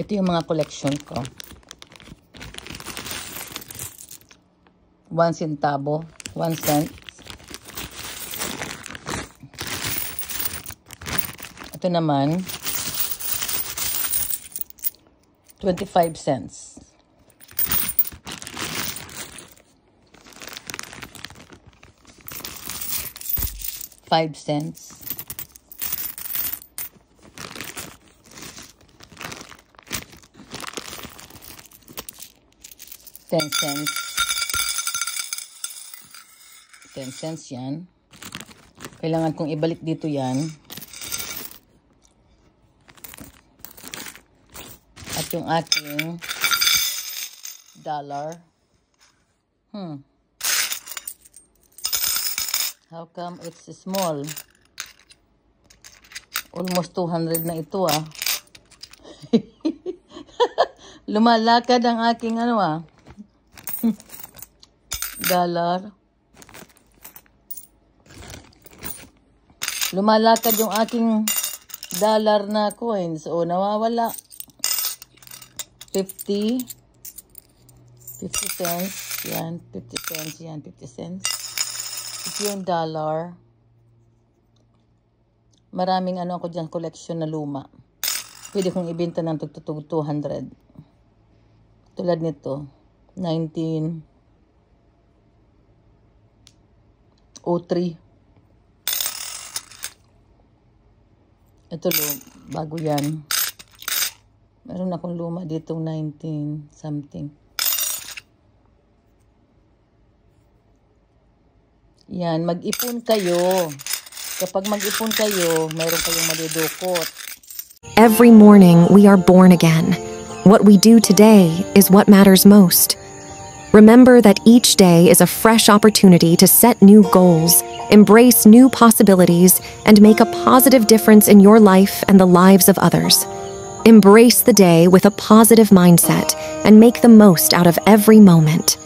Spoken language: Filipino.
Ito yung mga collection ko. 1 centavo, 1 cent. Ito naman, 25 cents. $0.05. 10 cents. 10 cents yan. Kailangan kong ibalik dito yan. At yung aking dollar. How come it's small? Almost 200 na ito ah. Lumalakad ang aking dollar. Lumalakad yung aking dollar na coins. O, nawawala. 50 cents. Yan, 50 cents. Yan, 50 cents. Ito yung dollar. Maraming ako dyan, collection na luma. Pwede kong ibenta ng 200. Tulad nito, 1903. Ito bago yan. Meron akong luma ditong 19 something. Yan, mag-ipon kayo. Kapag mag-ipon kayo, meron kayong madudukot. Every morning, we are born again. What we do today is what matters most. Remember that each day is a fresh opportunity to set new goals, embrace new possibilities, and make a positive difference in your life and the lives of others. Embrace the day with a positive mindset and make the most out of every moment.